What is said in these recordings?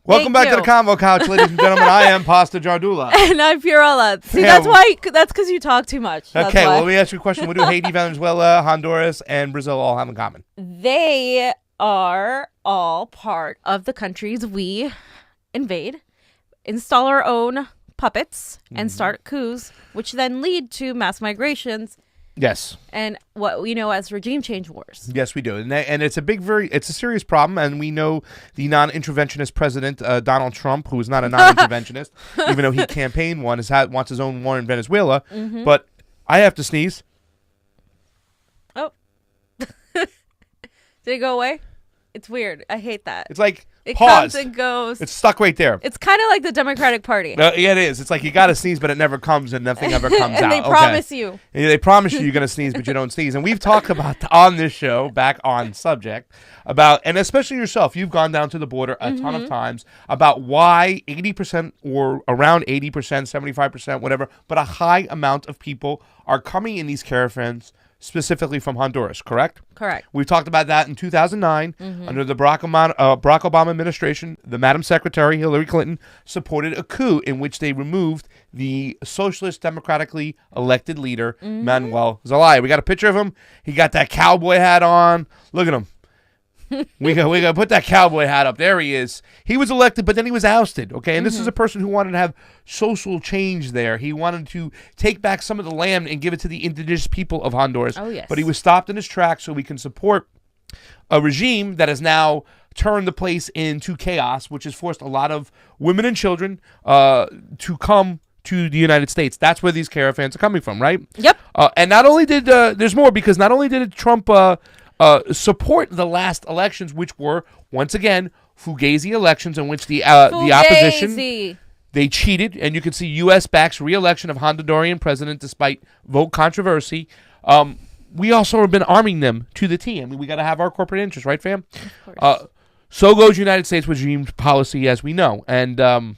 Welcome back to the CONVO Couch, ladies and gentlemen. I am Pasta Jardula. And I'm Fiorella. See, that's because you talk too much. Okay, well, let me ask you a question. What do Haiti, Venezuela, Honduras, and Brazil all have in common? They are all part of the countries we invade, install our own puppets, and start coups, which then lead to mass migrations. Yes. And what we know as regime change wars. Yes, we do. And it's it's a serious problem. And we know the non-interventionist president, Donald Trump, who is not a non-interventionist, even though he campaigned one, wants his own war in Venezuela. But I have to sneeze. Oh. Did it go away? It's weird. I hate that. It's like, it pause. comes and goes. It's stuck right there. It's kind of like the Democratic Party. Yeah, it is. It's like you got to sneeze, but it never comes, and nothing ever comes out. And they promise you. Yeah, they promise you're going to sneeze, but you don't sneeze. And we've talked about on this show, back on subject, about, and especially yourself, you've gone down to the border a ton of times, about why 80% or around 80%, 75%, whatever, but a high amount of people are coming in these caravans specifically from Honduras, correct? Correct. We talked about that in 2009 under the Barack Obama administration. The Madam Secretary, Hillary Clinton, supported a coup in which they removed the socialist democratically elected leader, Manuel Zelaya. We got a picture of him. He got that cowboy hat on. Look at him. we got to put that cowboy hat up. There he is. He was elected, but then he was ousted. Okay, and this is a person who wanted to have social change there. He wanted to take back some of the land and give it to the indigenous people of Honduras. Oh, yes. But he was stopped in his tracks, so we can support a regime that has now turned the place into chaos, which has forced a lot of women and children to come to the United States. That's where these caravans are coming from, right? Yep. And not only did there's more, because not only did Trump support the last elections, which were, once again, Fugazi elections in which the opposition, they cheated, and you can see U.S. backs re-election of Honduran president despite vote controversy. We also have been arming them to the T. I mean, we got to have our corporate interests, right, fam? Of course. So goes United States regime policy, as we know. And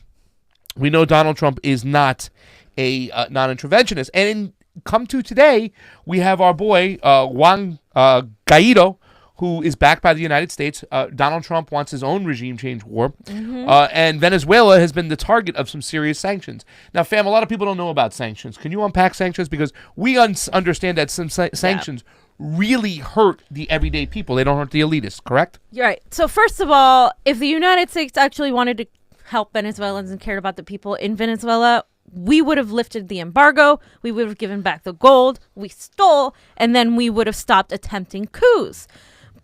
we know Donald Trump is not a non-interventionist. And come to today, we have our boy, Juan Guaido, who is backed by the United States. Donald Trump wants his own regime change war. And Venezuela has been the target of some serious sanctions. Now, fam, a lot of people don't know about sanctions. Can you unpack sanctions? Because we understand that some sanctions really hurt the everyday people. They don't hurt the elitists, correct? You're right. So first of all, if the United States actually wanted to help Venezuelans and cared about the people in Venezuela, we would have lifted the embargo, we would have given back the gold we stole, and then we would have stopped attempting coups.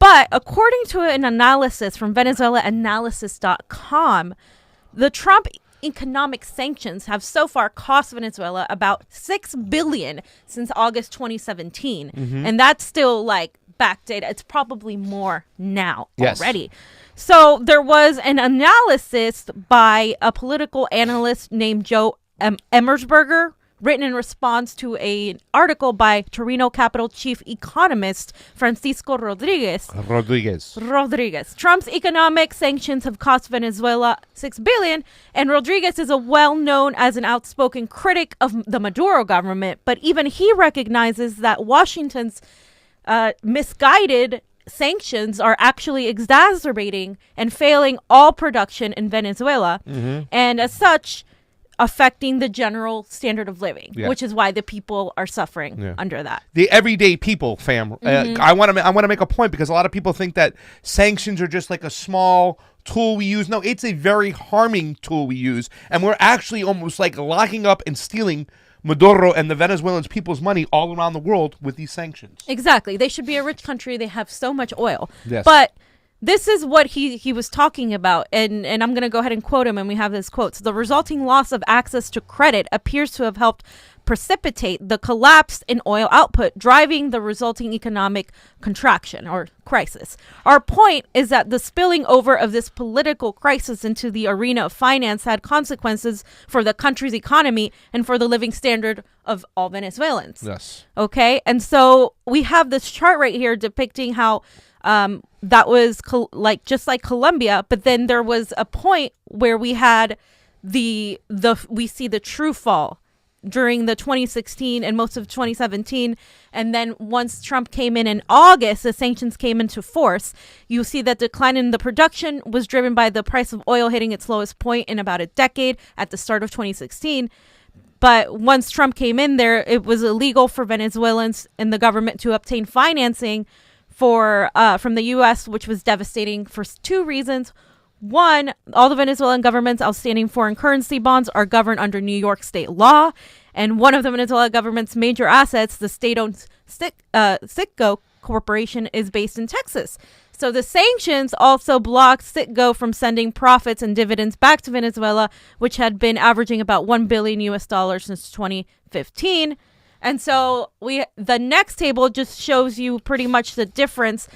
But according to an analysis from VenezuelaAnalysis.com, the Trump economic sanctions have so far cost Venezuela about $6 billion since August 2017. And that's still like backdated. It's probably more now already. So there was an analysis by a political analyst named Joe Emmersberger, written in response to an article by Torino Capital chief economist Francisco Rodriguez. Trump's economic sanctions have cost Venezuela $6 billion, and Rodriguez is well-known as an outspoken critic of the Maduro government, but even he recognizes that Washington's misguided sanctions are actually exacerbating and failing all production in Venezuela, and as such, affecting the general standard of living, which is why the people are suffering under that. The everyday people, fam. I want to make a point, because a lot of people think that sanctions are just like a small tool we use. No, it's a very harming tool we use, and we're actually almost like locking up and stealing Maduro and the Venezuelans people's money all around the world with these sanctions. Exactly. They should be a rich country. They have so much oil. Yes. But this is what he was talking about, and I'm going to go ahead and quote him, and we have his quotes. The resulting loss of access to credit appears to have helped precipitate the collapse in oil output, driving the resulting economic contraction or crisis. Our point is that the spilling over of this political crisis into the arena of finance had consequences for the country's economy and for the living standard of all Venezuelans. Yes. Okay, and so we have this chart right here depicting how that was just like Colombia, but then there was a point where we had we see the true fall during the 2016 and most of 2017. And then once Trump came in August, the sanctions came into force. You see that decline in the production was driven by the price of oil hitting its lowest point in about a decade at the start of 2016. But once Trump came in there, it was illegal for Venezuelans and the government to obtain financing from the U.S., which was devastating for two reasons. One, all the Venezuelan government's outstanding foreign currency bonds are governed under New York state law. And one of the Venezuelan government's major assets, the state-owned Citgo Corporation, is based in Texas. So the sanctions also blocked Citgo from sending profits and dividends back to Venezuela, which had been averaging about $1 billion since 2015. And so the next table just shows you pretty much the difference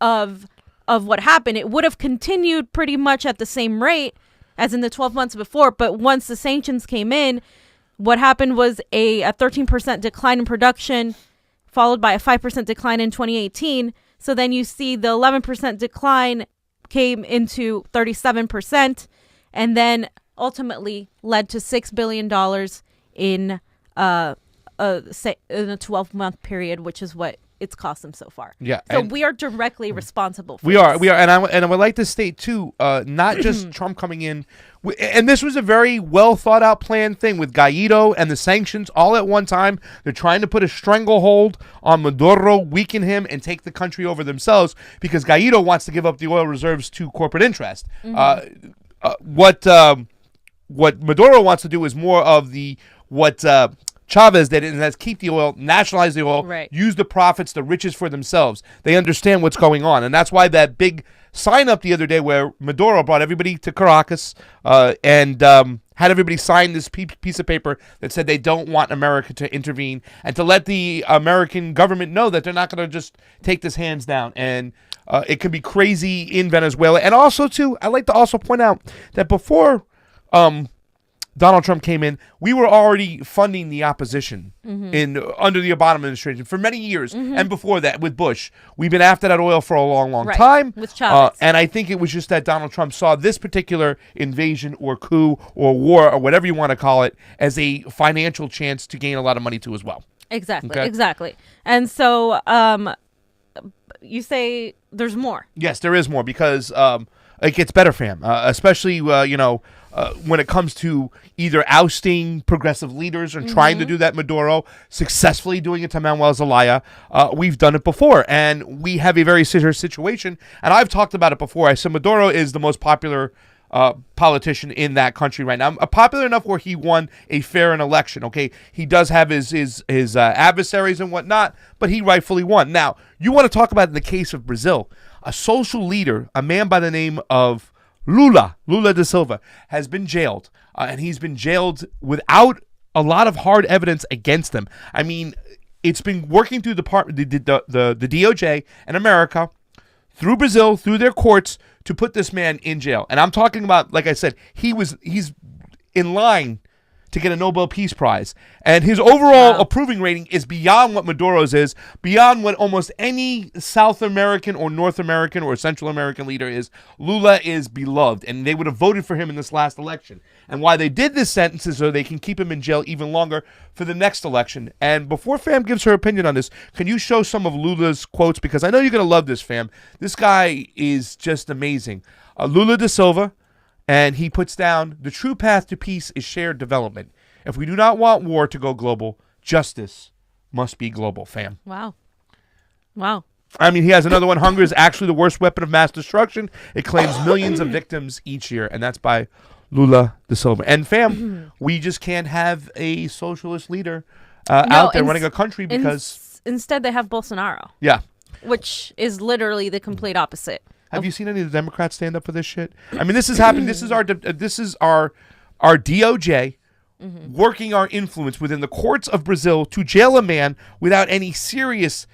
of what happened. It would have continued pretty much at the same rate as in the 12 months before, but once the sanctions came in, what happened was a 13% decline in production, followed by a 5% decline in 2018. So then you see the 11% decline came into 37%, and then ultimately led to $6 billion in a 12-month period, which is what it's cost them so far. Yeah. So we are directly responsible for we this. are. And I would like to state, too, not just Trump coming in. And this was a very well thought out planned thing with Guaido and the sanctions all at one time. They're trying to put a stranglehold on Maduro, weaken him, and take the country over themselves because Guaido wants to give up the oil reserves to corporate interest. What Maduro wants to do is more of what Chavez did, and that's keep the oil, nationalize the oil, right, use the profits, the riches for themselves. They understand what's going on, and that's why that big sign up the other day where Maduro brought everybody to Caracas and had everybody sign this piece of paper that said they don't want America to intervene and to let the American government know that they're not going to just take this hands down. And it can be crazy in Venezuela. And also, too, I'd like to also point out that before Donald Trump came in, we were already funding the opposition under the Obama administration for many years. And before that, with Bush, we've been after that oil for a long, long time. With Chavez. And I think it was just that Donald Trump saw this particular invasion or coup or war or whatever you want to call it as a financial chance to gain a lot of money too as well. Exactly. And so you say there's more. Yes, there is more because it gets better, fam. Especially, when it comes to either ousting progressive leaders or trying to do that, Maduro successfully doing it to Manuel Zelaya. We've done it before, and we have a very serious situation. And I've talked about it before. I said Maduro is the most popular politician in that country right now. Popular enough where he won a fair election. Okay, he does have his adversaries and whatnot, but he rightfully won. Now, you want to talk about in the case of Brazil, a social leader, a man by the name of Lula da Silva, has been jailed, and he's been jailed without a lot of hard evidence against him. I mean, it's been working through the DOJ in America, through Brazil, through their courts, to put this man in jail. And I'm talking about, like I said, he's in line to get a Nobel Peace Prize. And his overall approving rating is beyond what Maduro's is, beyond what almost any South American or North American or Central American leader is. Lula is beloved, and they would have voted for him in this last election. And why they did this sentence is so they can keep him in jail even longer for the next election. And before Fam gives her opinion on this, can you show some of Lula's quotes? Because I know you're going to love this, Fam. This guy is just amazing. Lula da Silva, and he puts down, the true path to peace is shared development. If we do not want war to go global, justice must be global, fam. Wow. I mean, he has another one. Hunger is actually the worst weapon of mass destruction. It claims millions of victims each year, and that's by Lula da Silva. And fam, we just can't have a socialist leader out there running a country because... Instead, they have Bolsonaro. Yeah. Which is literally the complete opposite. Have you seen any of the Democrats stand up for this shit? I mean, this is happening. This is our DOJ working our influence within the courts of Brazil to jail a man without any serious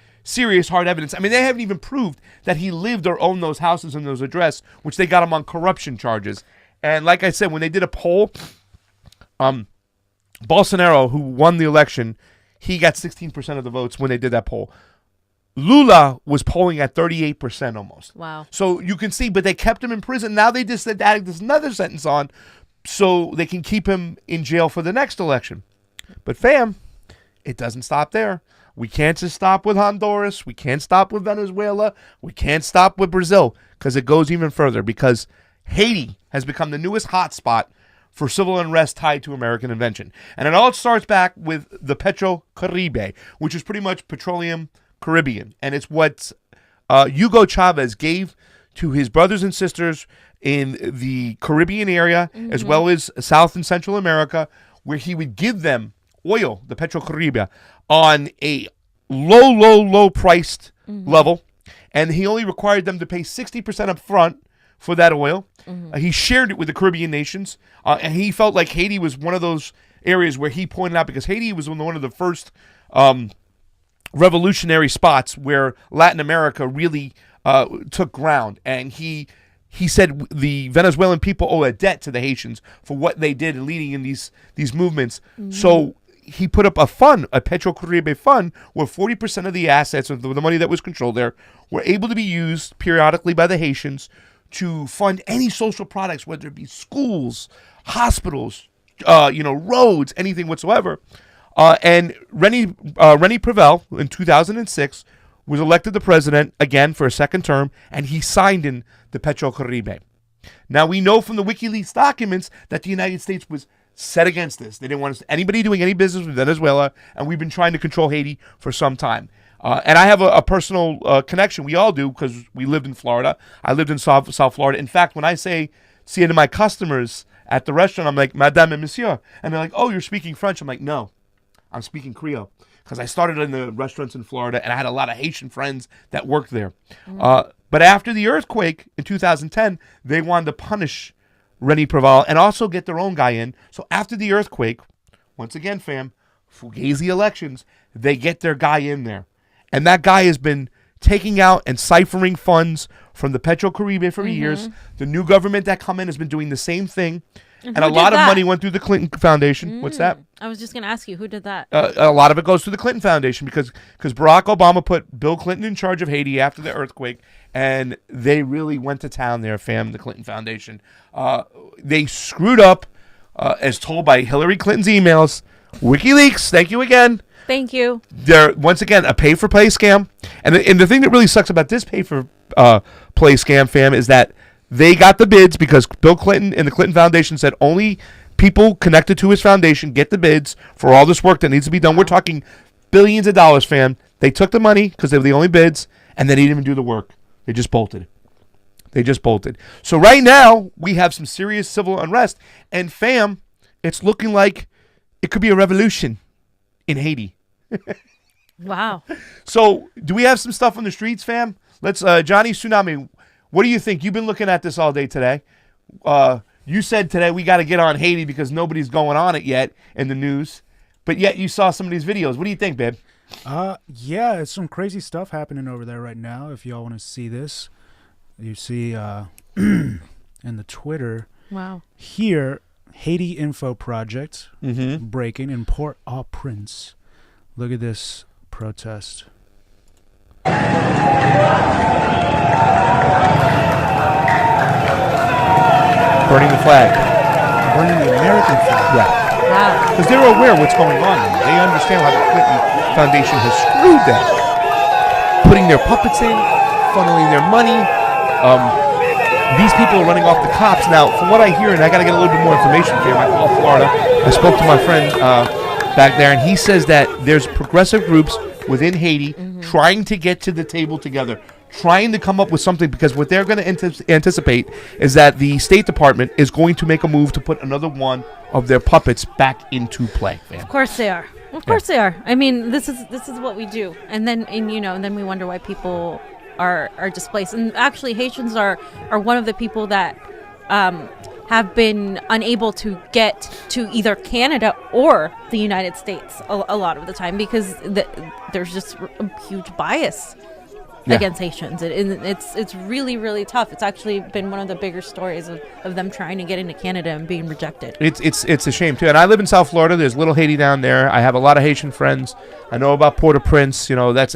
hard evidence. I mean, they haven't even proved that he lived or owned those houses and those addresses, which they got him on corruption charges. And like I said, when they did a poll, Bolsonaro, who won the election, he got 16% of the votes when they did that poll. Lula was polling at 38% almost. Wow. So you can see, but they kept him in prison. Now they just added this another sentence on so they can keep him in jail for the next election. But fam, it doesn't stop there. We can't just stop with Honduras. We can't stop with Venezuela. We can't stop with Brazil, because it goes even further, because Haiti has become the newest hotspot for civil unrest tied to American invention. And it all starts back with the Petrocaribe, which is pretty much petroleum Caribbean. And it's what Hugo Chavez gave to his brothers and sisters in the Caribbean area, as well as South and Central America, where he would give them oil, the Petrocaribe, on a low priced level. And he only required them to pay 60% up front for that oil. He shared it with the Caribbean nations. And he felt like Haiti was one of those areas where he pointed out, because Haiti was one of the first revolutionary spots where Latin America really took ground. And he said the Venezuelan people owe a debt to the Haitians for what they did in leading in these movements. So he put up a fund, a Petrocaribe fund, where 40% of the assets of the money that was controlled there were able to be used periodically by the Haitians to fund any social products, whether it be schools, hospitals, roads, anything whatsoever. And Rennie Prevel in 2006 was elected the president again for a second term, and he signed in the Petrocaribe. Now, we know from the WikiLeaks documents that the United States was set against this. They didn't want anybody doing any business with Venezuela, and we've been trying to control Haiti for some time. And I have a personal connection. We all do, because we lived in Florida. I lived in South Florida. In fact, when I see it to my customers at the restaurant, I'm like, Madame et Monsieur. And they're like, oh, you're speaking French. I'm like, no, I'm speaking Creole. Because I started in the restaurants in Florida, and I had a lot of Haitian friends that worked there. But after the earthquake in 2010, they wanted to punish Rennie Preval and also get their own guy in. So after the earthquake, once again, fam, Fugazi elections, they get their guy in there. And that guy has been taking out and ciphering funds from the Petrocaribe for years. The new government that come in has been doing the same thing. And a lot of money went through the Clinton Foundation. What's that? I was just going to ask you, who did that? A lot of it goes through the Clinton Foundation, because Barack Obama put Bill Clinton in charge of Haiti after the earthquake, and they really went to town there, fam, the Clinton Foundation. They screwed up, as told by Hillary Clinton's emails. WikiLeaks, thank you again. Thank you. They're, once again, a pay-for-play scam. And the thing that really sucks about this pay-for-play scam, fam, is that they got the bids because Bill Clinton and the Clinton Foundation said only people connected to his foundation get the bids for all this work that needs to be done. We're talking billions of dollars, fam. They took the money because they were the only bids, and they didn't even do the work. They just bolted. So right now, we have some serious civil unrest. And, fam, it's looking like it could be a revolution in Haiti. Wow. So do we have some stuff on the streets, fam? Let's, Johnny Tsunami, what do you think? You've been looking at this all day today. You said today we got to get on Haiti because nobody's going on it yet in the news. But yet you saw some of these videos. What do you think, babe? Yeah, it's some crazy stuff happening over there right now. If y'all want to see this, you see in the Twitter. Wow. Here, Haiti Info Project breaking in Port-au-Prince. Look at this protest. Burning the flag. Burning the American flag. Yeah. Wow. Because they're aware of what's going on. They understand how the Clinton Foundation has screwed them. Putting their puppets in, funneling their money. These people are running off the cops. Now, from what I hear, and I got to get a little bit more information here, I called Florida. I spoke to my friend back there, and he says that there's progressive groups within Haiti trying to get to the table together, trying to come up with something, because what they're going to anticipate is that the State Department is going to make a move to put another one of their puppets back into play. Man. Of course they are. Of course they are. I mean, this is what we do, and then we wonder why people are displaced. And actually, Haitians are one of the people that have been unable to get to either Canada or the United States a lot of the time because there's just a huge bias. against Haitians. It's really, really tough. It's actually been one of the bigger stories of them trying to get into Canada and being rejected. It's a shame too. And I live in South Florida. There's little Haiti down there. I have a lot of Haitian friends. I know about Port-au-Prince. You know, that's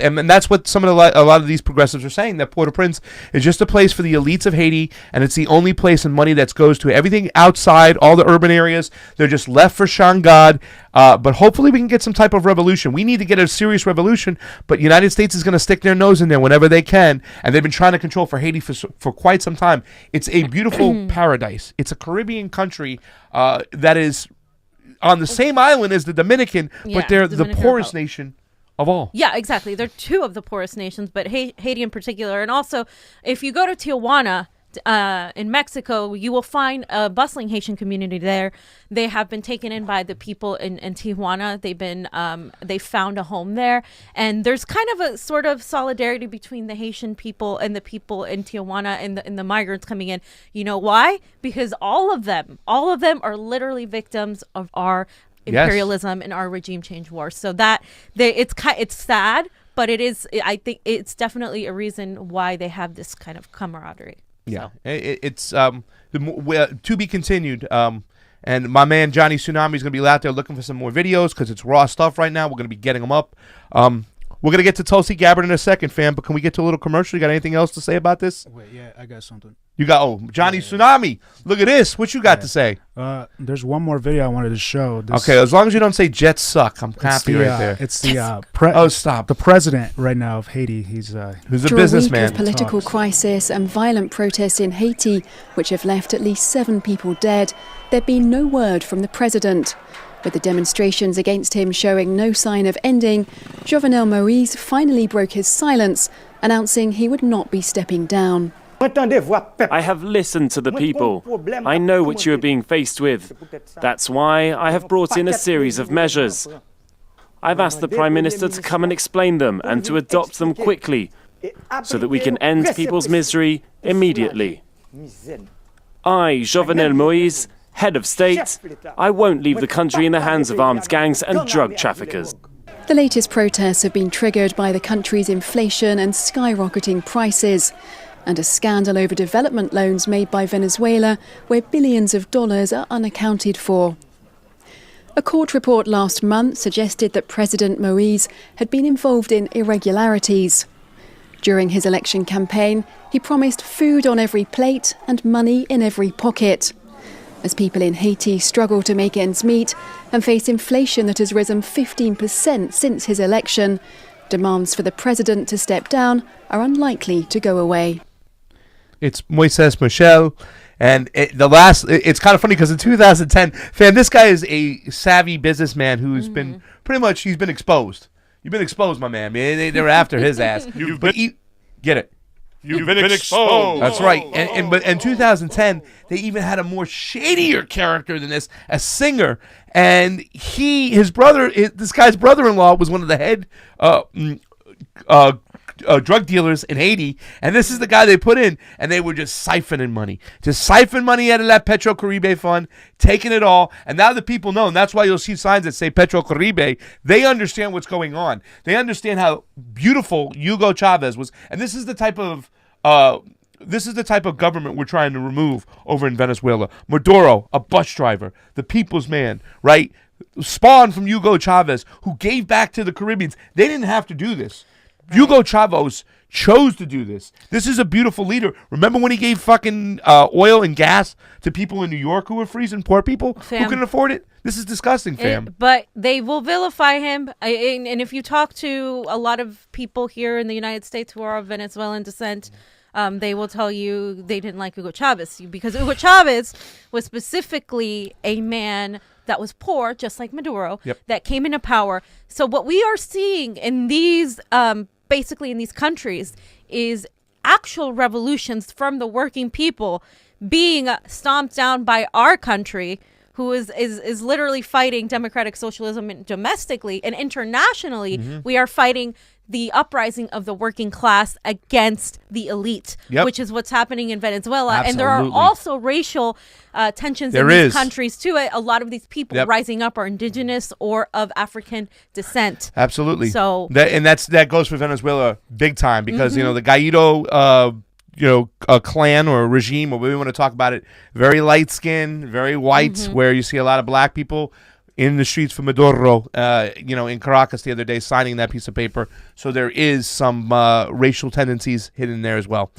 what a lot of these progressives are saying, that Port-au-Prince is just a place for the elites of Haiti, and it's the only place and money that goes to everything outside, all the urban areas. They're just left for Shangad. But hopefully we can get some type of revolution. We need to get a serious revolution, but the United States is going to stick their nose in there whenever they can, and they've been trying to control for Haiti for quite some time. It's a beautiful paradise. It's a Caribbean country that is on the same island as the Dominican, but they're the poorest nation of all. Yeah, exactly. They're two of the poorest nations, but Haiti in particular. And also, if you go to Tijuana, in Mexico, you will find a bustling Haitian community there. They have been taken in by the people in Tijuana. They found a home there, and there's kind of a sort of solidarity between the Haitian people and the people in Tijuana and the migrants coming in. You know why? Because all of them are literally victims of our imperialism and our regime change war. So it's sad, but I think it's definitely a reason why they have this kind of camaraderie. Yeah, it's to be continued. And my man Johnny Tsunami is going to be out there looking for some more videos because it's raw stuff right now. We're going to be getting them up. We're going to get to Tulsi Gabbard in a second, fam, but can we get to a little commercial? You got anything else to say about this? Wait, yeah, I got something. You got, Johnny Tsunami. Look at this. What you got to say? There's one more video I wanted to show. Okay, as long as you don't say Jets suck, I'm happy right there. It's the stop. The president right now of Haiti. Who's a After a businessman. week of political crisis and violent protests in Haiti, which have left at least 7 people dead, there'd been no word from the president. With the demonstrations against him showing no sign of ending, Jovenel Moise finally broke his silence, announcing he would not be stepping down. I have listened to the people. I know what you are being faced with. That's why I have brought in a series of measures. I've asked the Prime Minister to come and explain them and to adopt them quickly so that we can end people's misery immediately. I, Jovenel Moise, head of state, I won't leave the country in the hands of armed gangs and drug traffickers. The latest protests have been triggered by the country's inflation and skyrocketing prices, and a scandal over development loans made by Venezuela, where billions of dollars are unaccounted for. A court report last month suggested that President Moise had been involved in irregularities. During his election campaign, he promised food on every plate and money in every pocket. As people in Haiti struggle to make ends meet and face inflation that has risen 15% since his election, demands for the president to step down are unlikely to go away. It's Moises Michel, and it's kind of funny because in 2010, fam, this guy is a savvy businessman who's been he's been exposed. You've been exposed, my man. They're after his ass. Get it. You've been exposed. That's right. But in 2010, they even had a more shadier character than this, a singer. And this guy's brother-in-law was one of the head drug dealers in Haiti. And this is the guy they put in, and they were just siphoning money. Just siphon money out of that Petrocaribe fund, taking it all. And now the people know, and that's why you'll see signs that say Petrocaribe. They understand what's going on. They understand how beautiful Hugo Chavez was. And this is the type of government we're trying to remove over in Venezuela. Maduro, a bus driver, the people's man, right? Spawned from Hugo Chavez, who gave back to the Caribbeans. They didn't have to do this. Hugo Chavez chose to do this. This is a beautiful leader. Remember when he gave fucking oil and gas to people in New York who were freezing, poor people who couldn't afford it? This is disgusting, fam. But they will vilify him. And if you talk to a lot of people here in the United States who are of Venezuelan descent, they will tell you they didn't like Hugo Chavez because Hugo Chavez was specifically a man that was poor, just like Maduro, that came into power. So what we are seeing in these, basically in these countries, is actual revolutions from the working people being stomped down by our country, who is literally fighting democratic socialism domestically and internationally. We are fighting the uprising of the working class against the elite, Yep. which is what's happening in Venezuela. And there are Absolutely. also racial tensions There in these is. countries too. A lot of these people Yep. rising up are indigenous or of African descent. Absolutely. So- that goes for Venezuela big time because the Guaido clan or regime, or whatever we want to talk about it, very light skinned, very white, where you see a lot of black people in the streets for Maduro, in Caracas the other day signing that piece of paper. So there is some racial tendencies hidden there as well.